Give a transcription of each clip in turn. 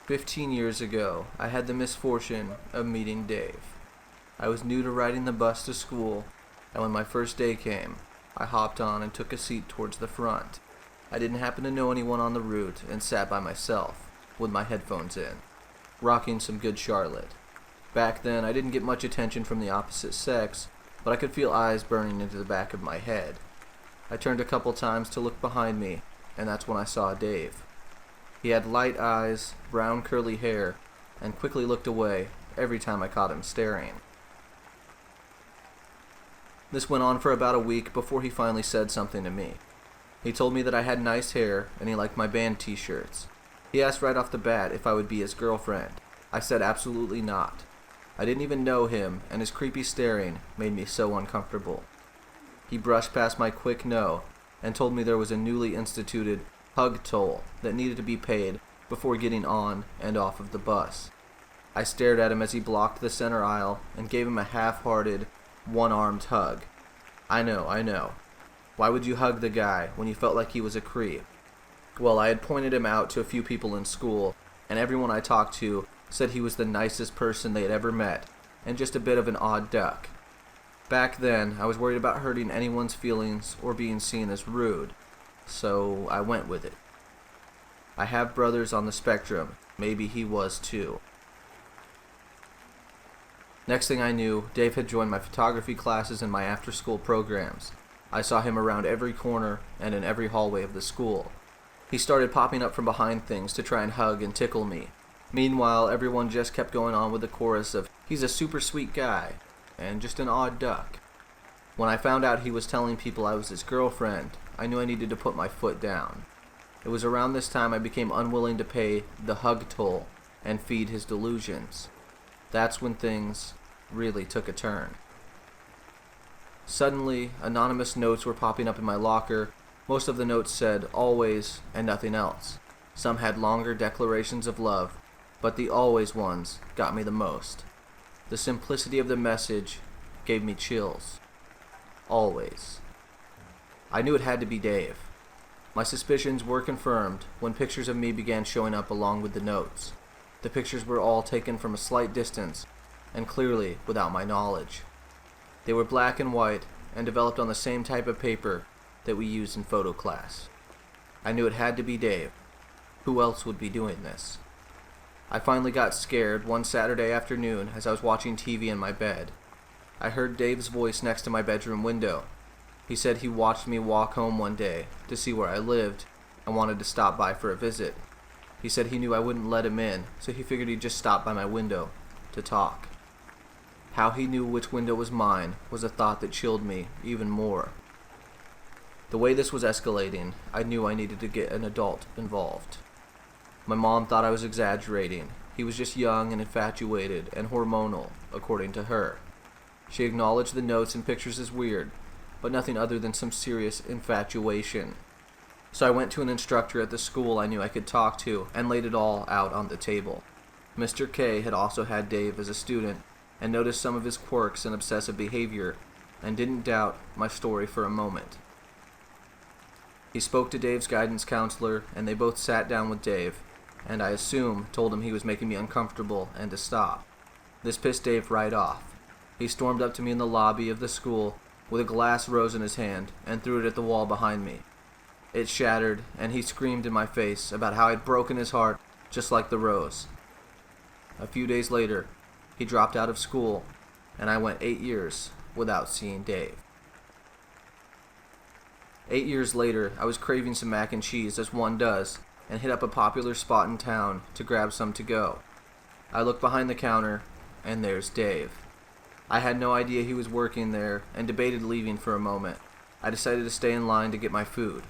15 years ago, I had the misfortune of meeting Dave. I was new to riding the bus to school, and when my first day came, I hopped on and took a seat towards the front. I didn't happen to know anyone on the route and sat by myself, with my headphones in, rocking some good Charlotte. Back then, I didn't get much attention from the opposite sex, but I could feel eyes burning into the back of my head. I turned a couple times to look behind me, and that's when I saw Dave. He had light eyes, brown curly hair, and quickly looked away every time I caught him staring. This went on for about a week before he finally said something to me. He told me that I had nice hair and he liked my band t-shirts. He asked right off the bat if I would be his girlfriend. I said absolutely not. I didn't even know him, and his creepy staring made me so uncomfortable. He brushed past my quick no and told me there was a newly instituted hug toll that needed to be paid before getting on and off of the bus. I stared at him as he blocked the center aisle and gave him a half-hearted, one-armed hug. I know. Why would you hug the guy when you felt like he was a creep? Well, I had pointed him out to a few people in school, and everyone I talked to said he was the nicest person they had ever met, and just a bit of an odd duck. Back then, I was worried about hurting anyone's feelings or being seen as rude, so I went with it. I have brothers on the spectrum. Maybe he was too. Next thing I knew, Dave had joined my photography classes and my after-school programs. I saw him around every corner and in every hallway of the school. He started popping up from behind things to try and hug and tickle me. Meanwhile, everyone just kept going on with the chorus of, "He's a super sweet guy," and "just an odd duck." When I found out he was telling people I was his girlfriend, I knew I needed to put my foot down. It was around this time I became unwilling to pay the hug toll and feed his delusions. That's when things really took a turn. Suddenly, anonymous notes were popping up in my locker. Most of the notes said always and nothing else. Some had longer declarations of love, but the always ones got me the most. The simplicity of the message gave me chills. Always. I knew it had to be Dave. My suspicions were confirmed when pictures of me began showing up along with the notes. The pictures were all taken from a slight distance, and clearly without my knowledge. They were black and white, and developed on the same type of paper that we used in photo class. I knew it had to be Dave. Who else would be doing this? I finally got scared one Saturday afternoon as I was watching TV in my bed. I heard Dave's voice next to my bedroom window. He said he watched me walk home one day to see where I lived and wanted to stop by for a visit. He said he knew I wouldn't let him in, so he figured he'd just stop by my window to talk. How he knew which window was mine was a thought that chilled me even more. The way this was escalating, I knew I needed to get an adult involved. My mom thought I was exaggerating. He was just young and infatuated and hormonal, according to her. She acknowledged the notes and pictures as weird, but nothing other than some serious infatuation. So I went to an instructor at the school I knew I could talk to and laid it all out on the table. Mr. K had also had Dave as a student and noticed some of his quirks and obsessive behavior and didn't doubt my story for a moment. He spoke to Dave's guidance counselor, and they both sat down with Dave, and I assume told him he was making me uncomfortable and to stop. This pissed Dave right off. He stormed up to me in the lobby of the school with a glass rose in his hand and threw it at the wall behind me. It shattered, and he screamed in my face about how I'd broken his heart just like the rose. A few days later, he dropped out of school, and I went 8 years without seeing Dave. 8 years later, I was craving some mac and cheese, as one does, and hit up a popular spot in town to grab some to go. I looked behind the counter, and there's Dave. I had no idea he was working there, and debated leaving for a moment. I decided to stay in line to get my food.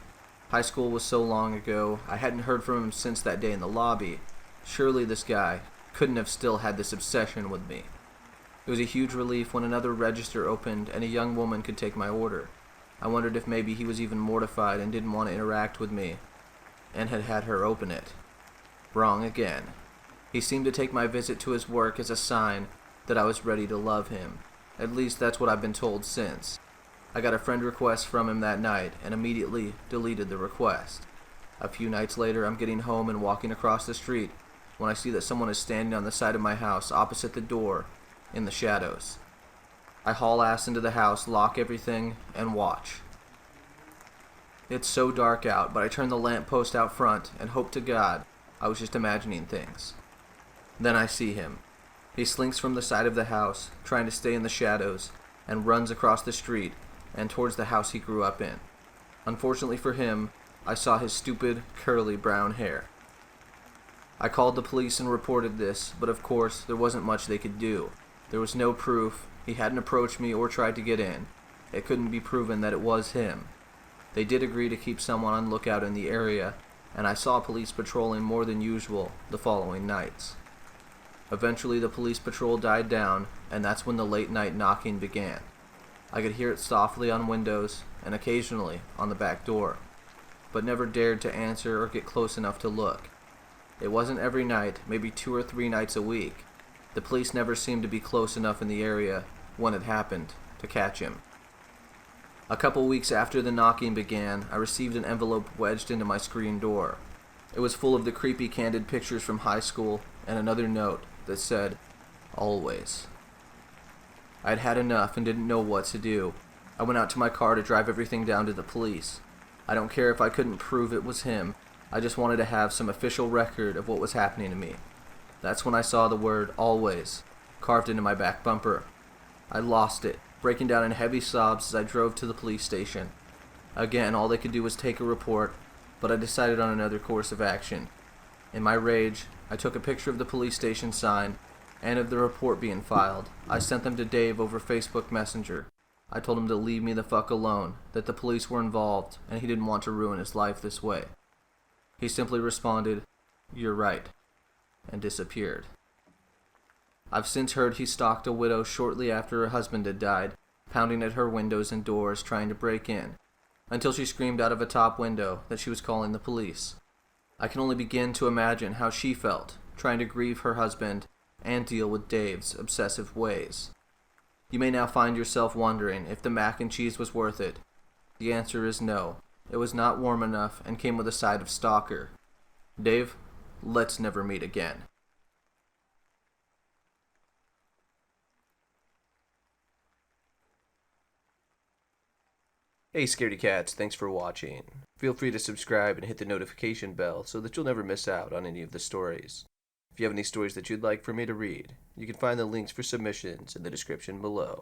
High school was so long ago, I hadn't heard from him since that day in the lobby. Surely this guy couldn't have still had this obsession with me. It was a huge relief when another register opened and a young woman could take my order. I wondered if maybe he was even mortified and didn't want to interact with me, and had had her open it. Wrong again. He seemed to take my visit to his work as a sign that I was ready to love him. At least that's what I've been told since. I got a friend request from him that night and immediately deleted the request. A few nights later, I'm getting home and walking across the street when I see that someone is standing on the side of my house opposite the door in the shadows. I haul ass into the house, lock everything, and watch. It's so dark out, but I turn the lamppost out front and hope to God I was just imagining things. Then I see him. He slinks from the side of the house, trying to stay in the shadows, and runs across the street and towards the house he grew up in. Unfortunately for him, I saw his stupid, curly brown hair. I called the police and reported this, but of course, there wasn't much they could do. There was no proof. He hadn't approached me or tried to get in. It couldn't be proven that it was him. They did agree to keep someone on lookout in the area, and I saw police patrolling more than usual the following nights. Eventually the police patrol died down, and that's when the late night knocking began. I could hear it softly on windows and occasionally on the back door, but never dared to answer or get close enough to look. It wasn't every night, maybe 2 or 3 nights a week. The police never seemed to be close enough in the area when it happened to catch him. A couple weeks after the knocking began, I received an envelope wedged into my screen door. It was full of the creepy candid pictures from high school and another note that said, "Always." I'd had enough and didn't know what to do. I went out to my car to drive everything down to the police. I don't care if I couldn't prove it was him. I just wanted to have some official record of what was happening to me. That's when I saw the word "always" carved into my back bumper. I lost it, breaking down in heavy sobs as I drove to the police station. Again, all they could do was take a report, but I decided on another course of action. In my rage, I took a picture of the police station sign and of the report being filed. I sent them to Dave over Facebook Messenger. I told him to leave me the fuck alone, that the police were involved, and he didn't want to ruin his life this way. He simply responded, "You're right," and disappeared. I've since heard he stalked a widow shortly after her husband had died, pounding at her windows and doors trying to break in, until she screamed out of a top window that she was calling the police. I can only begin to imagine how she felt, trying to grieve her husband and deal with Dave's obsessive ways. You may now find yourself wondering if the mac and cheese was worth it. The answer is no. It was not warm enough and came with a side of stalker. Dave, let's never meet again. Hey Scaredy Cats, thanks for watching. Feel free to subscribe and hit the notification bell so that you'll never miss out on any of the stories. If you have any stories that you'd like for me to read, you can find the links for submissions in the description below.